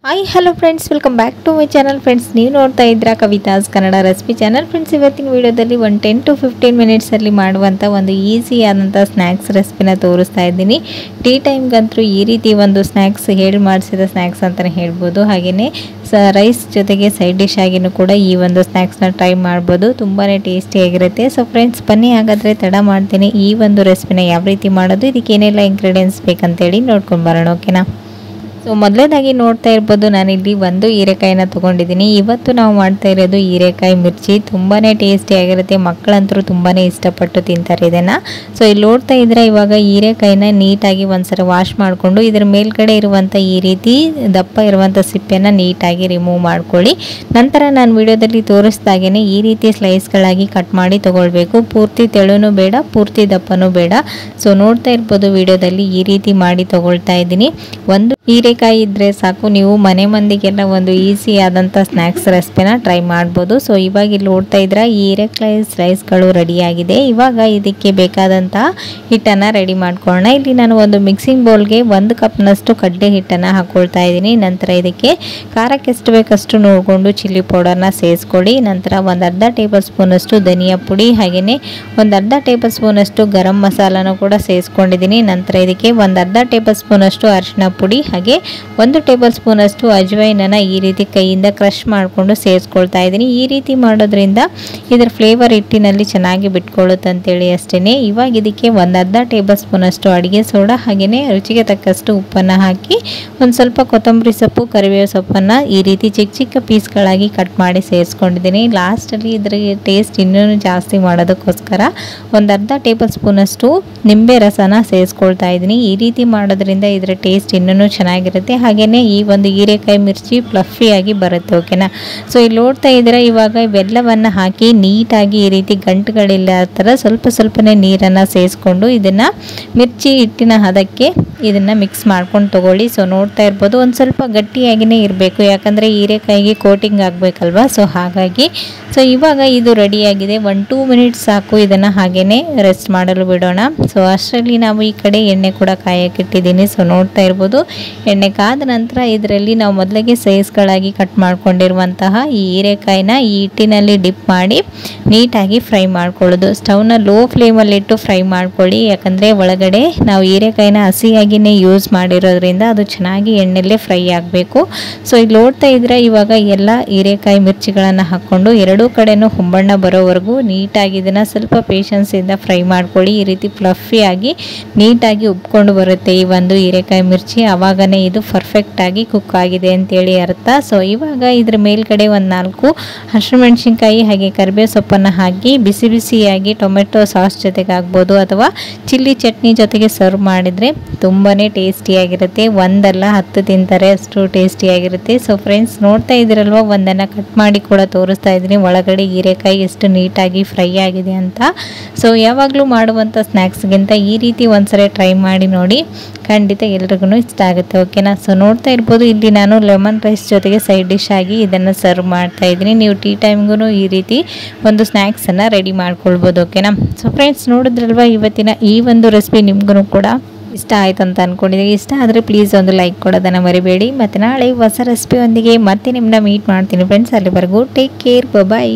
Hi hello friends, welcome back to my channel. Friends, ನೀವು ನೋಡ್ತಾ ಇದ್ದೀರಾ Kavitha's Kannada recipe channel. Friends, ಇವತ್ತಿನ ವಿಡಿಯೋದಲ್ಲಿ ಒಂದು 10 to 15 ಮಿನಿಟ್ಸಲ್ಲಿ ಮಾಡುವಂಥ ಒಂದು ಈಸಿ ಆದಂಥ ಸ್ನ್ಯಾಕ್ಸ್ ರೆಸಿಪಿನ ತೋರಿಸ್ತಾ ಇದ್ದೀನಿ. ಟೀ ಟೈಮ್ಗಂತೂ ಈ ರೀತಿ ಒಂದು ಸ್ನ್ಯಾಕ್ಸ್ ಹೇಳಿ ಮಾಡಿಸಿದ ಸ್ನ್ಯಾಕ್ಸ್ ಅಂತಲೇ ಹೇಳ್ಬೋದು. ಹಾಗೆಯೇ ರೈಸ್ ಜೊತೆಗೆ ಸೈಡ್ ಡಿಶ್ ಆಗಿನೂ ಕೂಡ ಈ ಒಂದು ಸ್ನ್ಯಾಕ್ಸ್ನ ಟ್ರೈ ಮಾಡ್ಬೋದು. ತುಂಬಾ ಟೇಸ್ಟಿಯಾಗಿರುತ್ತೆ. ಸೊ ಫ್ರೆಂಡ್ಸ್, ಬನ್ನಿ ಹಾಗಾದರೆ ತಡ ಮಾಡ್ತೀನಿ ಈ ಒಂದು ರೆಸಿಪಿನ ಯಾವ ರೀತಿ ಮಾಡೋದು, ಇದಕ್ಕೆ ಏನೆಲ್ಲ ಇಂಗ್ರೀಡಿಯೆಂಟ್ಸ್ ಬೇಕಂತೇಳಿ ನೋಡ್ಕೊಂಡು ಬರೋಣ. ಓಕೆನಾ? ಸೊ ಮೊದಲನೇದಾಗಿ ನೋಡ್ತಾ ಇರ್ಬೋದು, ನಾನಿಲ್ಲಿ ಒಂದು ಹೀರೆಕಾಯಿನ ತೊಗೊಂಡಿದ್ದೀನಿ. ಇವತ್ತು ನಾವು ಮಾಡ್ತಾ ಇರೋದು ಹೀರೆಕಾಯಿ ಮಿರ್ಚಿ. ತುಂಬಾ ಟೇಸ್ಟಿಯಾಗಿರುತ್ತೆ. ಮಕ್ಕಳಂತರೂ ತುಂಬಾ ಇಷ್ಟಪಟ್ಟು ತಿಂತಾರೆ ಇದನ್ನು. ಸೊ ಇಲ್ಲಿ ನೋಡ್ತಾ ಇದ್ರೆ ಇವಾಗ ಹೀರೆಕಾಯಿನ ನೀಟಾಗಿ ಒಂದ್ಸಲ ವಾಶ್ ಮಾಡಿಕೊಂಡು ಇದರ ಮೇಲ್ಗಡೆ ಇರುವಂಥ ಈ ರೀತಿ ದಪ್ಪ ಇರುವಂಥ ಸಿಪ್ಪೆನ ನೀಟಾಗಿ ರಿಮೂವ್ ಮಾಡ್ಕೊಳ್ಳಿ. ನಂತರ ನಾನು ವಿಡಿಯೋದಲ್ಲಿ ತೋರಿಸ್ದಾಗೇ ಈ ರೀತಿ ಸ್ಲೈಸ್ಗಳಾಗಿ ಕಟ್ ಮಾಡಿ ತೊಗೊಳ್ಬೇಕು. ಪೂರ್ತಿ ತೆಳುನೂ ಬೇಡ, ಪೂರ್ತಿ ದಪ್ಪನೂ ಬೇಡ. ಸೊ ನೋಡ್ತಾ ಇರ್ಬೋದು ವಿಡಿಯೋದಲ್ಲಿ ಈ ರೀತಿ ಮಾಡಿ ತೊಗೊಳ್ತಾ ಇದ್ದೀನಿ. ಒಂದು ಹೀರೆಕಾಯಿ ಇದ್ದರೆ ಸಾಕು, ನೀವು ಮನೆ ಮಂದಿಗೆಲ್ಲ ಒಂದು ಈಸಿ ಆದಂಥ ಸ್ನ್ಯಾಕ್ಸ್ ರೆಸಿಪಿನ ಟ್ರೈ ಮಾಡ್ಬೋದು. ಸೊ ಇವಾಗ ಇಲ್ಲಿ ನೋಡ್ತಾ ಇದ್ರೆ ಈ ಹೀರೆಕಾಯಿ ಸ್ಲೈಸ್ಗಳು ರೆಡಿಯಾಗಿದೆ. ಇವಾಗ ಇದಕ್ಕೆ ಬೇಕಾದಂಥ ಹಿಟ್ಟನ್ನು ರೆಡಿ ಮಾಡ್ಕೊಳ್ಳೋಣ. ಇಲ್ಲಿ ನಾನು ಒಂದು ಮಿಕ್ಸಿಂಗ್ ಬೌಲ್ಗೆ 1 ಕಪ್ನಷ್ಟು ಕಡಲೆ ಹಿಟ್ಟನ್ನು ಹಾಕ್ಕೊಳ್ತಾ ಇದ್ದೀನಿ. ನಂತರ ಇದಕ್ಕೆ ಖಾರಕ್ಕೆ ಎಷ್ಟು ಬೇಕಷ್ಟು ನೋಡಿಕೊಂಡು ಚಿಲ್ಲಿ ಪೌಡರ್ನ ಸೇರಿಸ್ಕೊಳ್ಳಿ. ನಂತರ ಒಂದು ಅರ್ಧ ಟೇಬಲ್ ಸ್ಪೂನಷ್ಟು ಧನಿಯಾ ಪುಡಿ, ಹಾಗೆಯೇ ಒಂದು ಅರ್ಧ ಟೇಬಲ್ ಸ್ಪೂನಷ್ಟು ಗರಂ ಮಸಾಲನೂ ಕೂಡ ಸೇರಿಸ್ಕೊಂಡಿದ್ದೀನಿ. ನಂತರ ಇದಕ್ಕೆ ಒಂದು ಅರ್ಧ ಟೇಬಲ್ ಸ್ಪೂನಷ್ಟು ಅರಿಶಿನ ಪುಡಿ, ಹಾಗೆ 1 ಟೇಬಲ್ ಸ್ಪೂನಷ್ಟು ಅಜ್ವೈನನ್ನು ಈ ರೀತಿ ಕೈಯಿಂದ ಕ್ರಷ್ ಮಾಡಿಕೊಂಡು ಸೇರಿಸ್ಕೊಳ್ತಾ ಇದ್ದೀನಿ. ಈ ರೀತಿ ಮಾಡೋದ್ರಿಂದ ಇದರ ಫ್ಲೇವರ್ ಹಿಟ್ಟಿನಲ್ಲಿ ಚೆನ್ನಾಗಿ ಬಿಟ್ಕೊಳ್ಳುತ್ತೆ ಅಂತೇಳಿ ಅಷ್ಟೇ. ಇವಾಗ ಇದಕ್ಕೆ ಒಂದು ಅರ್ಧ ಟೇಬಲ್ ಸ್ಪೂನಷ್ಟು ಅಡುಗೆ ಸೋಡಾ, ಹಾಗೆಯೇ ರುಚಿಗೆ ತಕ್ಕಷ್ಟು ಉಪ್ಪನ್ನು ಹಾಕಿ ಒಂದು ಸ್ವಲ್ಪ ಕೊತ್ತಂಬರಿ ಸೊಪ್ಪು, ಕರಿಬೇವು ಸೊಪ್ಪನ್ನು ಈ ರೀತಿ ಚಿಕ್ಕ ಚಿಕ್ಕ ಪೀಸ್ಗಳಾಗಿ ಕಟ್ ಮಾಡಿ ಸೇರಿಸ್ಕೊಂಡಿದ್ದೀನಿ. ಲಾಸ್ಟಲ್ಲಿ ಇದರ ಟೇಸ್ಟ್ ಇನ್ನೂ ಜಾಸ್ತಿ ಮಾಡೋದಕ್ಕೋಸ್ಕರ ಒಂದು ಅರ್ಧ ಟೇಬಲ್ ಸ್ಪೂನಷ್ಟು ನಿಂಬೆ ರಸನ ಸೇರಿಸ್ಕೊಳ್ತಾ ಇದ್ದೀನಿ. ಈ ರೀತಿ ಮಾಡೋದ್ರಿಂದ ಇದರ ಟೇಸ್ಟ್ ಇನ್ನೂ ಚೆನ್ನಾಗಿರುತ್ತೆ. ಹಾಗೆಯೇ ಈ ಒಂದು ಹೀರೆಕಾಯಿ ಮಿರ್ಚಿ ಫ್ಲಫಿಯಾಗಿ ಬರುತ್ತೆ. ಓಕೆನಾ? ಸೊ ಇಲ್ಲಿ ನೋಡ್ತಾ ಇದ್ರೆ ಇವಾಗ ಇವೆಲ್ಲವನ್ನು ಹಾಕಿ ನೀಟಾಗಿ ಈ ರೀತಿ ಗಂಟುಗಳಿಲ್ಲ ಥರ ಸ್ವಲ್ಪನೇ ನೀರನ್ನು ಸೇರಿಸ್ಕೊಂಡು ಇದನ್ನು ಮಿರ್ಚಿ ಹಿಟ್ಟಿನ ಹದಕ್ಕೆ ಇದನ್ನು ಮಿಕ್ಸ್ ಮಾಡ್ಕೊಂಡು ತೊಗೊಳ್ಳಿ. ಸೊ ನೋಡ್ತಾ ಇರ್ಬೋದು ಒಂದು ಸ್ವಲ್ಪ ಗಟ್ಟಿಯಾಗಿಯೇ ಇರಬೇಕು, ಯಾಕಂದರೆ ಹೀರೆಕಾಯಿಗೆ ಕೋಟಿಂಗ್ ಆಗಬೇಕಲ್ವ. ಸೊ ಹಾಗಾಗಿ ಇವಾಗ ಇದು ರೆಡಿಯಾಗಿದೆ. 1-2 ಮಿನಿಟ್ಸ್ ಸಾಕು. ಇದನ್ನು ಹಾಗೇ ರೆಸ್ಟ್ ಮಾಡಲು ಬಿಡೋಣ. ಸೊ ಅಷ್ಟರಲ್ಲಿ ನಾವು ಈ ಕಡೆ ಎಣ್ಣೆ ಕೂಡ ಕಾಯಕ್ಕಿಟ್ಟಿದ್ದೀನಿ. ಸೊ ನೋಡ್ತಾ ಇರ್ಬೋದು ಎಣ್ಣೆ ಕಾದ ನಂತರ ಇದರಲ್ಲಿ ನಾವು ಮೊದಲಿಗೆ ಸೈಜ್ಗಳಾಗಿ ಕಟ್ ಮಾಡ್ಕೊಂಡಿರುವಂತಹ ಈ ಹೀರೆಕಾಯಿನ ಈ ಹಿಟ್ಟಿನಲ್ಲಿ ಡಿಪ್ ಮಾಡಿ ನೀಟಾಗಿ ಫ್ರೈ ಮಾಡ್ಕೊಳ್ಳೋದು. ಸ್ಟವ್ನ ಲೋ ಫ್ಲೇಮಲ್ಲಿಟ್ಟು ಫ್ರೈ ಮಾಡ್ಕೊಳ್ಳಿ, ಯಾಕಂದರೆ ಒಳಗಡೆ ನಾವು ಹೀರೆಕಾಯಿನ ಹಸಿಯಾಗಿಯೇ ಯೂಸ್ ಮಾಡಿರೋದ್ರಿಂದ ಅದು ಚೆನ್ನಾಗಿ ಎಣ್ಣೆಲ್ಲೇ ಫ್ರೈ ಆಗಬೇಕು. ಸೊ ಇಲ್ಲಿ ನೋಡ್ತಾ ಇದ್ರೆ ಇವಾಗ ಎಲ್ಲ ಹೀರೆಕಾಯಿ ಮಿರ್ಚಿಗಳನ್ನು ಹಾಕ್ಕೊಂಡು ಎರಡೂ ಕಡೆನೂ ಹೊಂಬಣ್ಣ ಬರೋವರೆಗೂ ನೀಟಾಗಿ ಇದನ್ನು ಸ್ವಲ್ಪ ಪೇಷನ್ಸಿಂದ ಫ್ರೈ ಮಾಡ್ಕೊಳ್ಳಿ. ಈ ರೀತಿ ಫ್ಲಫಿಯಾಗಿ ನೀಟಾಗಿ ಉಬ್ಕೊಂಡು ಬರುತ್ತೆ ಈ ಒಂದು ಹೀರೆಕಾಯಿ ಮಿರ್ಚಿ. ಆವಾಗನೇ ಇದು ಪರ್ಫೆಕ್ಟಾಗಿ ಕುಕ್ ಆಗಿದೆ ಅಂತೇಳಿ ಅರ್ಥ. ಸೊ ಇವಾಗ ಇದ್ರ ಮೇಲ್ಗಡೆ ಒಂದು 4 ಹಸಿಮೆಣಸಿನ್ಕಾಯಿ ಹಾಗೆ ಕರಿಬೇವು ಸೊಪ್ಪನ್ನು ಹಾಕಿ ಬಿಸಿ ಬಿಸಿಯಾಗಿ ಟೊಮೆಟೊ ಸಾಸ್ ಜೊತೆಗೆ ಆಗ್ಬೋದು ಅಥವಾ ಚಿಲ್ಲಿ ಚಟ್ನಿ ಜೊತೆಗೆ ಸರ್ವ್ ಮಾಡಿದರೆ ತುಂಬಾ ಟೇಸ್ಟಿಯಾಗಿರುತ್ತೆ. ಒಂದಲ್ಲ 10 ತಿಂತಾರೆ, ಅಷ್ಟು ಟೇಸ್ಟಿಯಾಗಿರುತ್ತೆ. ಸೊ ಫ್ರೆಂಡ್ಸ್, ನೋಡ್ತಾ ಇದ್ದೀರಲ್ವ, ಒಂದನ್ನು ಕಟ್ ಮಾಡಿ ಕೂಡ ತೋರಿಸ್ತಾ ಇದ್ದೀನಿ ಒಳಗಡೆ ಹೀರೆಕಾಯಿ ಎಷ್ಟು ನೀಟಾಗಿ ಫ್ರೈ ಆಗಿದೆ ಅಂತ. ಸೊ ಯಾವಾಗಲೂ ಮಾಡುವಂಥ ಸ್ನ್ಯಾಕ್ಸ್ಗಿಂತ ಈ ರೀತಿ ಒಂದ್ಸರಿ ಟ್ರೈ ಮಾಡಿ ನೋಡಿ, ಖಂಡಿತ ಎಲ್ರಿಗೂ ಇಷ್ಟ ಆಗುತ್ತೆ. ಓಕೆನಾ? ಸೊ ನೋಡ್ತಾ ಇರ್ಬೋದು ಇಲ್ಲಿ ನಾನು ಲೆಮನ್ ರೈಸ್ ಜೊತೆಗೆ ಸೈಡ್ ಡಿಶ್ ಆಗಿ ಇದನ್ನು ಸರ್ವ್ ಮಾಡ್ತಾ ಇದ್ದೀನಿ. ನೀವು ಟೀ ಟೈಮ್ಗೂ ಈ ರೀತಿ ಒಂದು ಸ್ನ್ಯಾಕ್ಸನ್ನು ರೆಡಿ ಮಾಡ್ಕೊಳ್ಬೋದು. ಓಕೆನಾ? ಸೊ ಫ್ರೆಂಡ್ಸ್, ನೋಡಿದ್ರಲ್ವ ಇವತ್ತಿನ ಈ ಒಂದು ರೆಸಿಪಿ ನಿಮ್ಗೂ ಕೂಡ ಇಷ್ಟ ಆಯ್ತು ಅಂತ ಅಂದ್ಕೊಂಡಿದ್ದೀನಿ. ಇಷ್ಟ ಆದರೆ ಪ್ಲೀಸ್ ಒಂದು ಲೈಕ್ ಕೊಡೋದನ್ನು ಮರಿಬೇಡಿ. ಮತ್ತು ನಾಳೆ ಹೊಸ ರೆಸಿಪಿ ಒಂದಿಗೆ ಮತ್ತೆ ನಿಮ್ಮನ್ನ ಮೀಟ್ ಮಾಡ್ತೀನಿ ಫ್ರೆಂಡ್ಸ್. ಅಲ್ಲಿವರೆಗೂ ಟೇಕ್ ಕೇರ್, ಬಾಯ್.